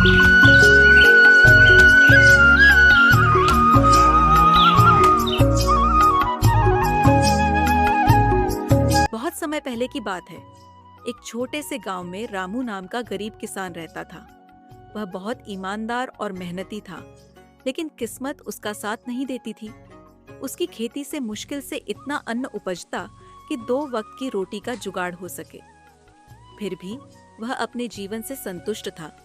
बहुत समय पहले की बात है। एक छोटे से गांव में रामू नाम का गरीब किसान रहता था। वह बहुत ईमानदार और मेहनती था, लेकिन किस्मत उसका साथ नहीं देती थी। उसकी खेती से मुश्किल से इतना अन्न उपजता कि 2 वक्त की रोटी का जुगाड़ हो सके। फिर भी वह अपने जीवन से संतुष्ट था,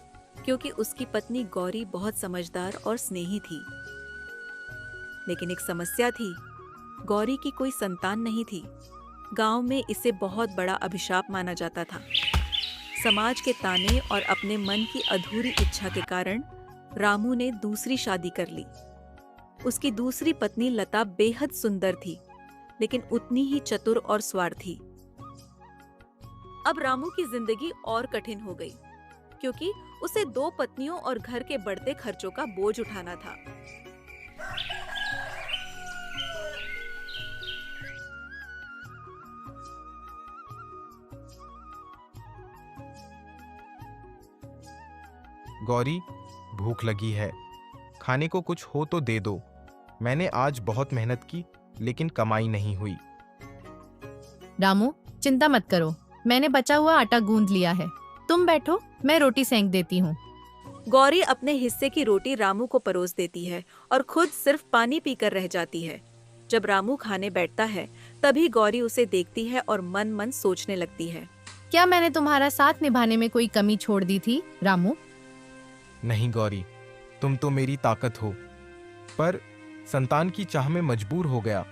क्योंकि उसकी पत्नी गौरी बहुत समझदार और स्नेही थी। लेकिन एक समस्या थी, गौरी की कोई संतान नहीं थी। गांव में इसे बहुत बड़ा अभिशाप माना जाता था। समाज के ताने और अपने मन की अधूरी इच्छा के कारण रामू ने दूसरी शादी कर ली। उसकी दूसरी पत्नी लता बेहद सुंदर थी, लेकिन उतनी ही चतुर और स्वार्थी। अब रामू की जिंदगी और कठिन हो गई, क्योंकि उसे 2 पत्नियों और घर के बढ़ते खर्चों का बोझ उठाना था। गौरी, भूख लगी है, खाने को कुछ हो तो दे दो। मैंने आज बहुत मेहनत की, लेकिन कमाई नहीं हुई। रामू, चिंता मत करो, मैंने बचा हुआ आटा गूंद लिया है। तुम बैठो, मैं रोटी सेंक देती हूँ। गौरी अपने हिस्से की रोटी रामू को परोस देती है और खुद सिर्फ पानी पीकर रह जाती है। जब रामू खाने बैठता है, तभी गौरी उसे देखती है और मन मन सोचने लगती है। क्या मैंने तुम्हारा साथ निभाने में कोई कमी छोड़ दी थी, रामू? नहीं गौरी, तुम तो मेरी ताकत हो, पर संतान की चाह में मजबूर हो गया।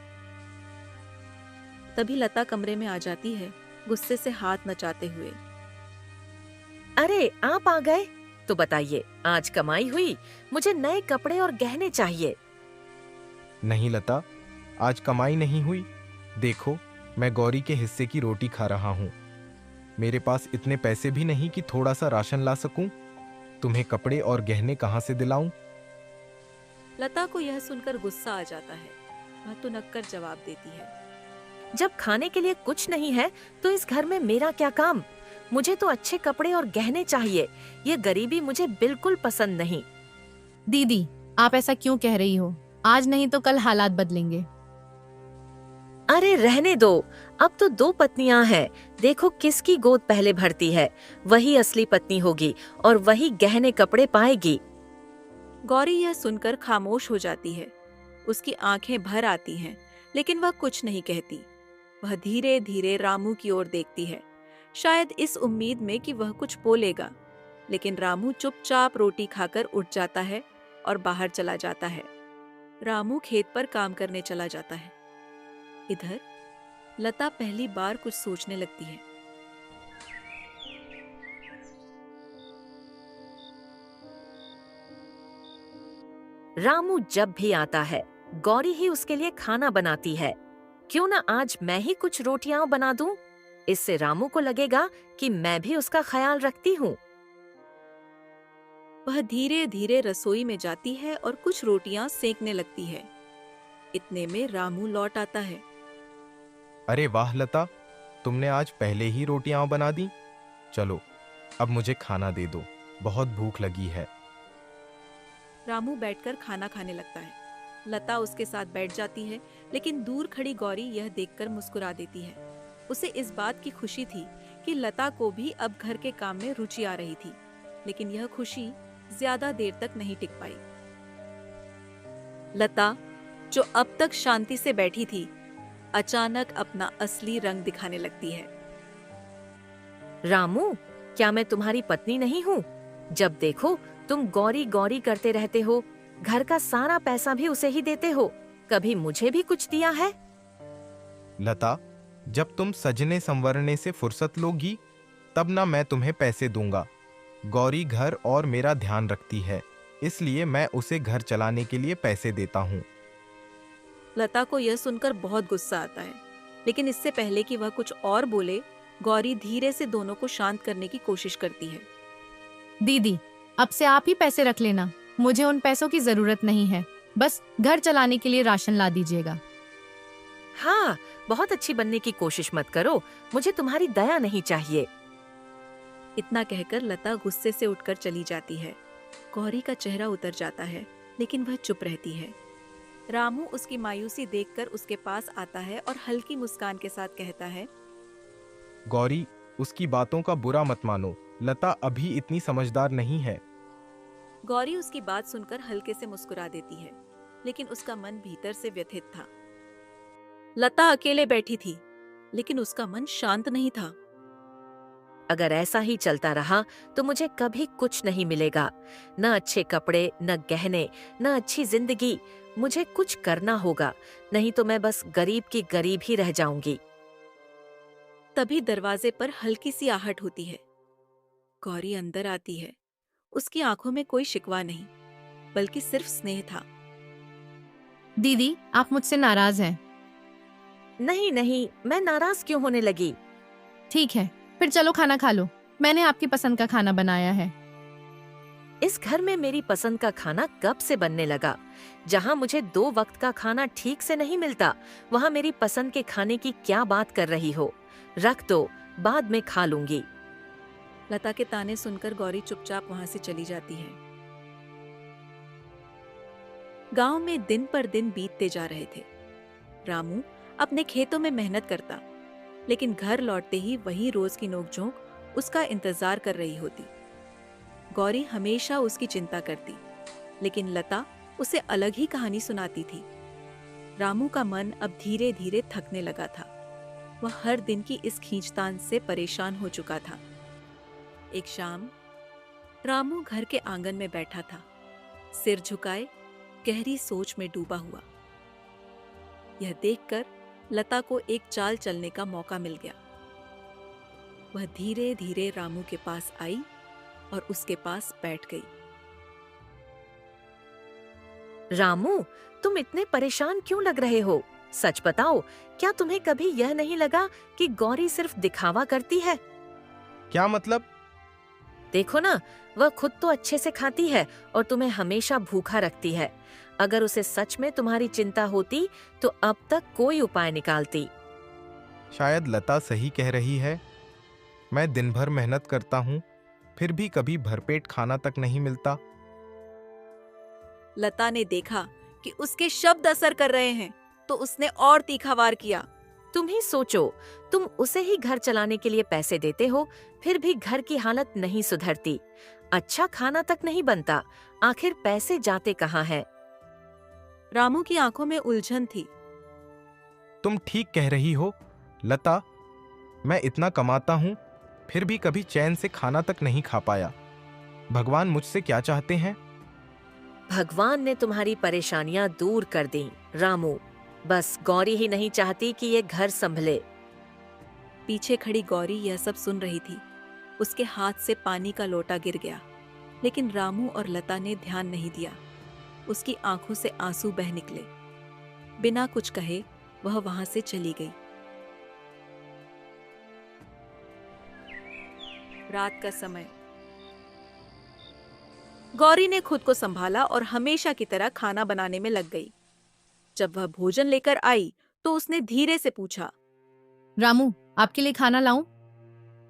तभी लता कमरे में आ जाती है, गुस्से से हाथ नचाते हुए। अरे, आप आ गए? तो बताइए, आज कमाई हुई? मुझे नए कपड़े और गहने चाहिए। नहीं लता, आज कमाई नहीं हुई। देखो, मैं गौरी के हिस्से की रोटी खा रहा हूँ। मेरे पास इतने पैसे भी नहीं कि थोड़ा सा राशन ला सकूं। तुम्हें कपड़े और गहने कहाँ से दिलाऊं? लता को यह सुनकर गुस्सा आ जाता है। वह तुनक कर जवाब देती है। जब खाने के लिए कुछ नहीं है, तो इस घर में मेरा क्या काम? मुझे तो अच्छे कपड़े और गहने चाहिए। ये गरीबी मुझे बिल्कुल पसंद नहीं। दीदी, आप ऐसा क्यों कह रही हो? आज नहीं तो कल हालात बदलेंगे। अरे रहने दो, अब तो 2 पत्नियां हैं। देखो किसकी गोद पहले भरती है। वही असली पत्नी होगी और वही गहने कपड़े पाएगी। गौरी यह सुनकर खामोश हो जाती है। उसकी आंखें भर आती हैं, लेकिन वह कुछ नहीं कहती। वह धीरे धीरे रामू की ओर देखती है, शायद इस उम्मीद में कि वह कुछ बोलेगा। लेकिन रामू चुपचाप रोटी खाकर उठ जाता है और बाहर चला जाता है। रामू खेत पर काम करने चला जाता है। इधर लता पहली बार कुछ सोचने लगती है। रामू जब भी आता है, गौरी ही उसके लिए खाना बनाती है। क्यों ना आज मैं ही कुछ रोटियां बना दूं? इससे रामू को लगेगा कि मैं भी उसका ख्याल रखती हूँ। वह धीरे धीरे रसोई में जाती है और कुछ रोटियां सेंकने लगती है। इतने में रामू लौट आता है। अरे वाह लता, तुमने आज पहले ही रोटियां बना दी। चलो, अब मुझे खाना दे दो, बहुत भूख लगी है। रामू बैठकर खाना खाने लगता है। लता उसके साथ बैठ जाती है, लेकिन दूर खड़ी गौरी यह देखकर मुस्कुरा देती है। उसे इस बात की खुशी थी कि लता को भी अब घर के काम में रुचि आ रही थी, लेकिन यह खुशी ज्यादा देर तक नहीं टिक पाई। लता, जो अब तक शांति से बैठी थी, अचानक अपना असली रंग दिखाने लगती है। रामू, क्या मैं तुम्हारी पत्नी नहीं हूँ? जब देखो तुम गौरी गौरी करते रहते हो। घर का सारा पैसा भी उसे ही देते हो। कभी मुझे भी कुछ दिया है? लता, जब तुम सजने संवरने से फुर्सत लोगी, तब ना मैं तुम्हें पैसे दूंगा। गौरी घर और मेरा ध्यान रखती है, इसलिए मैं उसे घर चलाने के लिए पैसे देता हूँ। लता को यह सुनकर बहुत गुस्सा आता है, लेकिन इससे पहले कि वह कुछ और बोले, गौरी धीरे से दोनों को शांत करने की कोशिश करती है। दीदी, अब से आप ही पैसे रख लेना। मुझे उन पैसों की जरूरत नहीं है। बस घर चलाने के लिए राशन ला दीजिएगा। हाँ, बहुत अच्छी बनने की कोशिश मत करो। मुझे तुम्हारी दया नहीं चाहिए। इतना कहकर लता गुस्से से उठकर चली जाती है गौरी का चेहरा उतर जाता है, लेकिन वह चुप रहती है। रामू उसकी मायूसी देखकर उसके पास आता है और हल्की मुस्कान के साथ कहता है, गौरी, उसकी बातों का बुरा मत मानो। लता अभी इतनी समझदार नहीं है। गौरी उसकी बात सुनकर हल्के से मुस्कुरा देती है, लेकिन उसका मन भीतर से व्यथित था। लता अकेले बैठी थी, लेकिन उसका मन शांत नहीं था। अगर ऐसा ही चलता रहा तो मुझे कभी कुछ नहीं मिलेगा। न अच्छे कपड़े, न गहने, न अच्छी जिंदगी। मुझे कुछ करना होगा, नहीं तो मैं बस गरीब की गरीब ही रह जाऊंगी। तभी दरवाजे पर हल्की सी आहट होती है। गौरी अंदर आती है। उसकी आंखों में कोई शिकवा नहीं, बल्कि सिर्फ स्नेह था। दीदी, आप मुझसे नाराज हैं। नहीं नहीं, मैं नाराज क्यों होने लगी? ठीक है, फिर चलो खाना खा लो। मैंने आपकी पसंद का खाना बनाया है। इस घर में मेरी पसंद का खाना कब से बनने लगा? जहाँ मुझे 2 वक्त का खाना ठीक से नहीं मिलता, वहाँ मेरी पसंद के खाने की क्या बात कर रही हो? रख दो, बाद में खा लूंगी। लता के ताने सुनकर गौरी चुपचाप वहां से चली जाती है। गांव में दिन पर दिन बीतते जा रहे थे। रामू अपने खेतों में मेहनत करता, लेकिन घर लौटते ही वही रोज की नोकझोंक उसका इंतजार कर रही होती। गौरी हमेशा उसकी चिंता करती, लेकिन लता उसे अलग ही कहानी सुनाती थी। रामू का मन अब धीरे धीरे थकने लगा था। वह हर दिन की इस खींचतान से परेशान हो चुका था। एक शाम रामू घर के आंगन में बैठा था, सिर झुकाए गहरी सोच में डूबा हुआ। यह देखकर लता को एक चाल चलने का मौका मिल गया। वह धीरे धीरे रामू के पास आई और उसके पास बैठ गई। रामू, तुम इतने परेशान क्यों लग रहे हो? सच बताओ, क्या तुम्हें कभी यह नहीं लगा कि गौरी सिर्फ दिखावा करती है? क्या मतलब? देखो ना, वह खुद तो अच्छे से खाती है और तुम्हें हमेशा भूखा रखती है। अगर उसे सच में तुम्हारी चिंता होती तो अब तक कोई उपाय निकालती। शायद लता सही कह रही है। मैं दिन भर मेहनत करता हूँ, फिर भी कभी भरपेट खाना तक नहीं मिलता। लता ने देखा कि उसके शब्द असर कर रहे हैं, तो उसने और तीखा वार किया। तुम ही सोचो, तुम उसे ही घर चलाने के लिए पैसे देते हो, फिर भी घर की हालत नहीं सुधरती। अच्छा खाना तक नहीं बनता, आखिर पैसे जाते कहाँ हैं? रामू की आंखों में उलझन थी। तुम ठीक कह रही हो लता। मैं इतना कमाता हूँ, फिर भी कभी चैन से खाना तक नहीं खा पाया। भगवान मुझसे क्या चाहते हैं? भगवान ने तुम्हारी परेशानियां दूर कर दी रामू। बस गौरी ही नहीं चाहती कि ये घर संभले। पीछे खड़ी गौरी यह सब सुन रही थी। उसके हाथ से पानी का लोटा गिर गया, लेकिन रामू और लता ने ध्यान नहीं दिया। उसकी आंखों से आंसू बह निकले। बिना कुछ कहे वह वहां से चली गई। रात का समय। गौरी ने खुद को संभाला और हमेशा की तरह खाना बनाने में लग गई। जब वह भोजन लेकर आई तो उसने धीरे से पूछा, रामू, आपके लिए खाना लाऊं?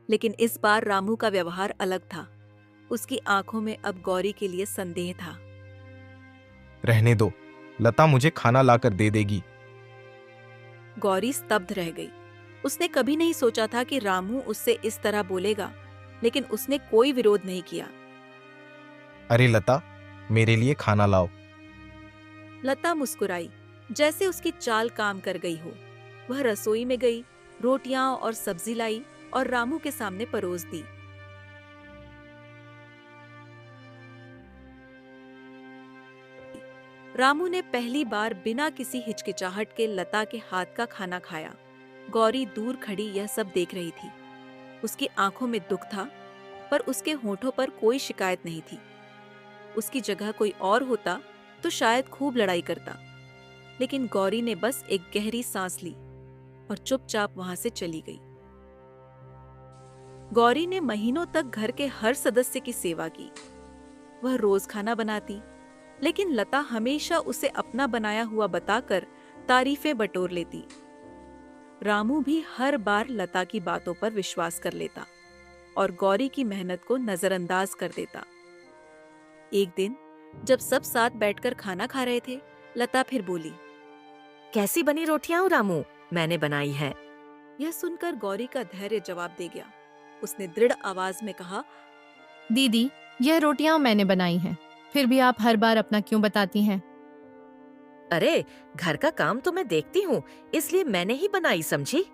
लेकिन इस बार रामू का व्यवहार अलग था। उसकी आंखों में अब गौरी के लिए संदेह था। रहने दो, लता मुझे खाना लाकर दे देगी। गौरी स्तब्ध रह गई। उसने कभी नहीं सोचा था कि रामू उससे इस तरह बोलेगा, लेकिन उसने कोई विरोध नहीं किया। अरे लता, मेरे लिए खाना लाओ। लता मुस्कुराई, जैसे उसकी चाल काम कर गई हो। वह रसोई में गई, रोटियां और सब्जी लाई और रामू के सामने परोस दी। रामू ने पहली बार बिना किसी हिचकिचाहट के लता के हाथ का खाना खाया। गौरी दूर खड़ी यह सब देख रही थी। उसकी आंखों में दुख था, पर उसके होठों पर कोई शिकायत नहीं थी। उसकी जगह कोई और होता तो शायद खूब लड़ाई करता, लेकिन गौरी ने बस एक गहरी सांस ली और चुपचाप वहां से चली गई। गौरी ने महीनों तक घर के हर सदस्य की सेवा की। वह रोज खाना बनाती, लेकिन लता हमेशा उसे अपना बनाया हुआ बताकर तारीफें बटोर लेती। रामू भी हर बार लता की बातों पर विश्वास कर लेता और गौरी की मेहनत को नजरअंदाज कर देता। एक दिन जब सब साथ बैठकर खाना खा रहे थे, लता फिर बोली, कैसी बनी रोटियां रामू? मैंने बनाई है। यह सुनकर गौरी का धैर्य जवाब दे गया। उसने दृढ़ आवाज में कहा, दीदी, यह रोटियां मैंने बनाई हैं। फिर भी आप हर बार अपना क्यों बताती हैं? अरे, घर का काम तो मैं देखती हूँ, इसलिए मैंने ही बनाई, समझी?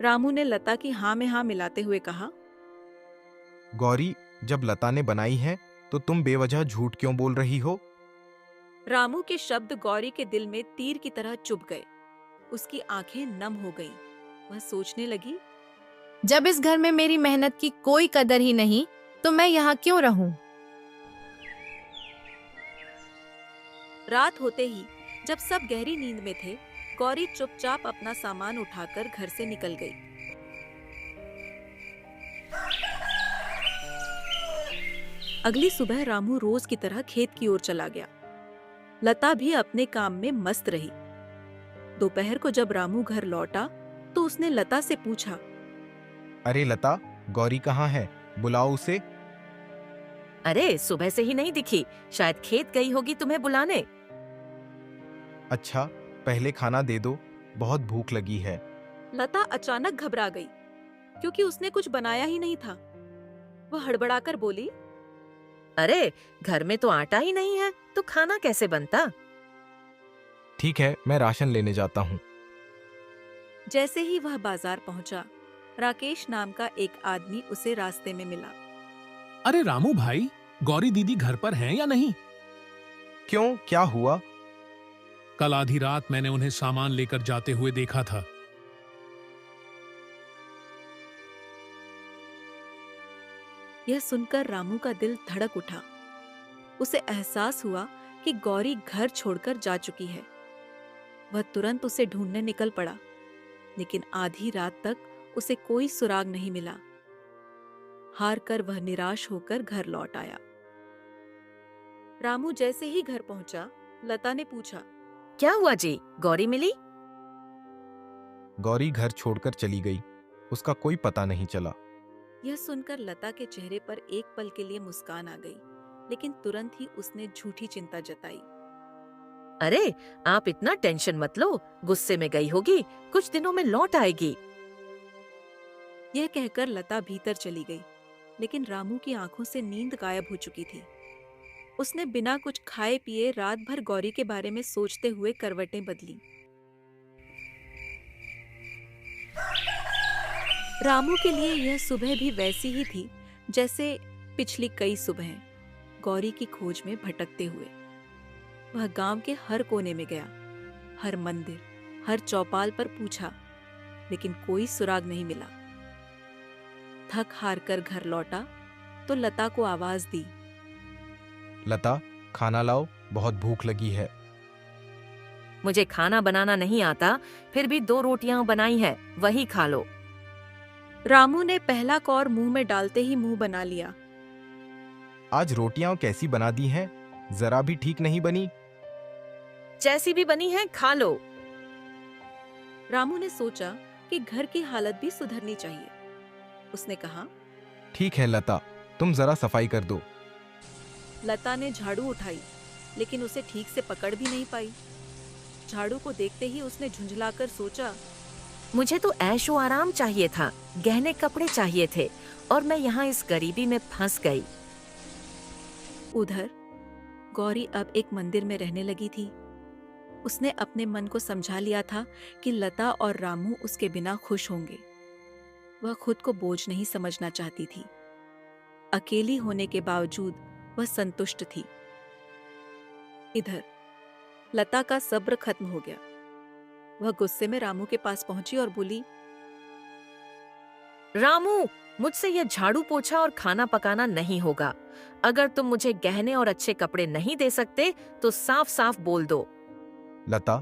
रामू ने लता की हाँ में हाँ मिलाते हुए कहा, गौरी, जब लता ने बनाई है तो तुम बेवजह झूठ क्यों बोल रही हो? रामू के शब्द गौरी के दिल में तीर की तरह चुभ गए। उसकी आंखें नम हो गईं। वह सोचने लगी, जब इस घर में मेरी मेहनत की कोई कदर ही नहीं, तो मैं यहाँ क्यों रहूं? रात होते ही जब सब गहरी नींद में थे, गौरी चुपचाप अपना सामान उठाकर घर से निकल गई। अगली सुबह रामू रोज की तरह खेत की ओर चला गया। लता भी अपने काम में मस्त रही। दोपहर को जब रामू घर लौटा तो उसने लता से पूछा, अरे लता, गौरी कहाँ है? बुलाओ उसे। अरे, सुबह से ही नहीं दिखी, शायद खेत गई होगी तुम्हें बुलाने। अच्छा, पहले खाना दे दो, बहुत भूख लगी है। लता अचानक घबरा गई क्योंकि उसने कुछ बनाया ही नहीं था। वह हड़बड़ाकर बोली, अरे, घर में तो आटा ही नहीं है, तो खाना कैसे बनता? ठीक है, मैं राशन लेने जाता हूँ। जैसे ही वह बाजार पहुंचा, राकेश नाम का एक आदमी उसे रास्ते में मिला। अरे रामू भाई, गौरी दीदी घर पर हैं या नहीं? क्यों, क्या हुआ? कल आधी रात मैंने उन्हें सामान लेकर जाते हुए देखा था। यह सुनकर रामू का दिल धड़क उठा। उसे एहसास हुआ कि गौरी घर छोड़कर जा चुकी है। वह तुरंत उसे ढूंढने निकल पड़ा, लेकिन आधी रात तक उसे कोई सुराग नहीं मिला। हार कर वह निराश होकर घर लौट आया। रामू जैसे ही घर पहुंचा, लता ने पूछा, क्या हुआ जी, गौरी मिली? गौरी घर छोड़कर चली गई, उसका कोई पता नहीं चला। यह सुनकर लता के चेहरे पर एक पल के लिए मुस्कान आ गई, लेकिन तुरंत ही उसने झूठी चिंता जताई। अरे, आप इतना टेंशन मत लो, गुस्से में गई होगी, कुछ दिनों में लौट आएगी। यह कहकर लता भीतर चली गई, लेकिन रामू की आंखों से नींद गायब हो चुकी थी। उसने बिना कुछ खाए पिए रात भर गौरी के बारे में सोचते हुए करवटें बदली। रामू के लिए यह सुबह भी वैसी ही थी जैसे पिछली कई सुबहें, गौरी की खोज में भटकते हुए। वह गांव के हर कोने में गया, हर मंदिर, हर चौपाल पर पूछा, लेकिन कोई सुराग नहीं मिला। थक हार कर घर लौटा तो लता को आवाज दी, लता, खाना लाओ, बहुत भूख लगी है। मुझे खाना बनाना नहीं आता, फिर भी 2 रोटियां बनाई है, वही खा लो। रामू ने पहला कौर मुंह में डालते ही मुंह बना लिया। आज रोटियां कैसी बना दी हैं? जरा भी ठीक नहीं बनी। जैसी भी बनी है, खा लो। रामू ने सोचा कि घर की हालत भी सुधरनी चाहिए। उसने कहा, ठीक है लता, तुम जरा सफाई कर दो। लता ने झाड़ू उठाई, लेकिन उसे ठीक से पकड़ भी नहीं पाई। झाड़ू को देखते ही उसने झुंझलाकर सोचा, मुझे तो ऐशो आराम चाहिए था, गहने कपड़े चाहिए थे, और मैं यहाँ इस गरीबी में फंस गई। उधर गौरी अब एक मंदिर में रहने लगी थी। उसने अपने मन को समझा लिया था कि लता और रामू उसके बिना खुश होंगे। वह खुद को बोझ नहीं समझना चाहती थी। अकेली होने के बावजूद वह संतुष्ट थी। इधर लता का सब्र खत्म हो गया। वह गुस्से में रामू के पास पहुंची और बोली, रामू, मुझसे यह झाड़ू पोछा और खाना पकाना नहीं होगा। अगर तुम मुझे गहने और अच्छे कपड़े नहीं दे सकते तो साफ साफ बोल दो। लता,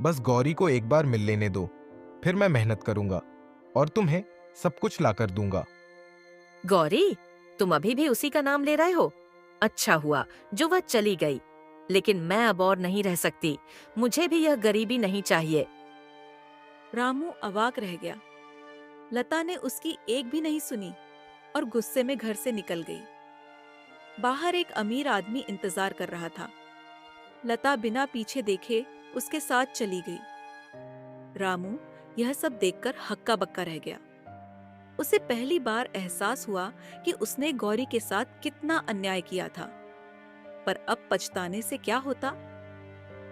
बस गौरी को एक बार मिल लेने दो, फिर मैं मेहनत करूंगा और तुम्हें सब कुछ ला कर दूंगा। गौरी, तुम अभी भी उसी का नाम ले रहे हो? अच्छा हुआ जो वह चली गई, लेकिन मैं अब और नहीं रह सकती। मुझे भी यह गरीबी नहीं चाहिए। रामू अवाक रह गया। लता ने उसकी एक भी नहीं सुनी और गुस्से में घर से निकल गई। बाहर एक अमीर आदमी इंतजार कर रहा था। लता बिना पीछे देखे उसके साथ चली गई। रामू यह सब देखकर हक्का बक्का रह गया। उसे पहली बार एहसास हुआ कि उसने गौरी के साथ कितना अन्याय किया था, पर अब पछताने से क्या होता।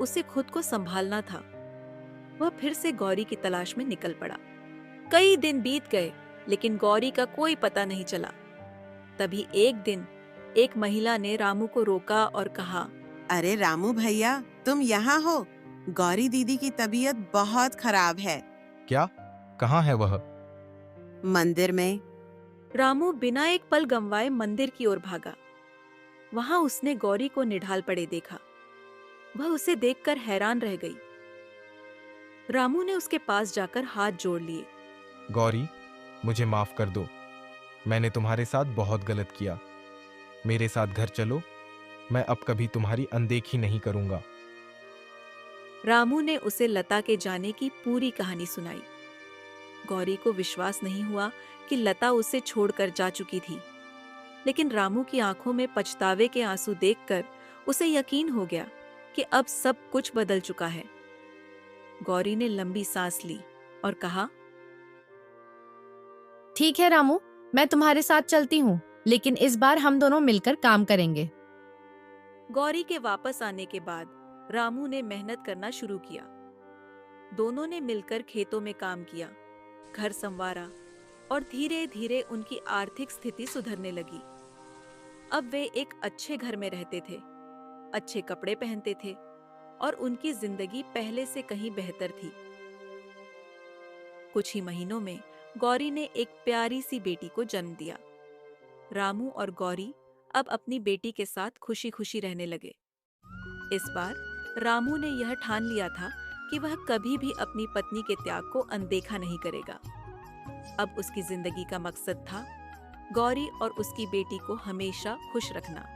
उसे खुद को संभालना था। वह फिर से गौरी की तलाश में निकल पड़ा। कई दिन बीत गए, लेकिन गौरी का कोई पता नहीं चला। तभी एक दिन एक महिला ने रामू को रोका और कहा, अरे रामू भैया, तुम यहाँ हो? गौरी दीदी की तबीयत बहुत खराब है। क्या? कहाँ है वह? मंदिर में। रामू बिना एक पल गंवाए मंदिर की ओर भागा। वहां उसने गौरी को निढाल पड़े देखा। वह उसे देखकर हैरान रह गई। रामू ने उसके पास जाकर हाथ जोड़ लिए। गौरी, मुझे माफ कर दो। मैंने तुम्हारे साथ बहुत गलत किया। मेरे साथ घर चलो, मैं अब कभी तुम्हारी अनदेखी नहीं करूंगा। रामू ने उसे लता के जाने की पूरी कहानी सुनाई। गौरी को विश्वास नहीं हुआ कि लता उसे छोड़कर जा चुकी थी, लेकिन रामू की आंखों में पछतावे के आंसू देखकर उसे यकीन हो गया कि अब सब कुछ बदल चुका है। गौरी ने लंबी सांस ली और कहा, ठीक है रामू, मैं तुम्हारे साथ चलती हूँ, लेकिन इस बार हम दोनों मिलकर काम करेंगे। गौरी के वापस आने के बाद रामू ने मेहनत करना शुरू किया। दोनों ने मिलकर खेतों में काम किया, घर संवारा और धीरे धीरे उनकी आर्थिक स्थिति सुधरने लगी। अब वे एक अच्छे घर में रहते थे, अच्छे कपड़े पहनते थे और उनकी जिंदगी पहले से कहीं बेहतर थी। कुछ ही महीनों में गौरी ने एक प्यारी सी बेटी को जन्म दिया। रामू और गौरी अब अपनी बेटी के साथ खुशी खुशी रहने लगे। इस बार रामू ने यह ठान लिया था कि वह कभी भी अपनी पत्नी के त्याग को अनदेखा नहीं करेगा। अब उसकी जिंदगी का मकसद था गौरी और उसकी बेटी को हमेशा खुश रखना।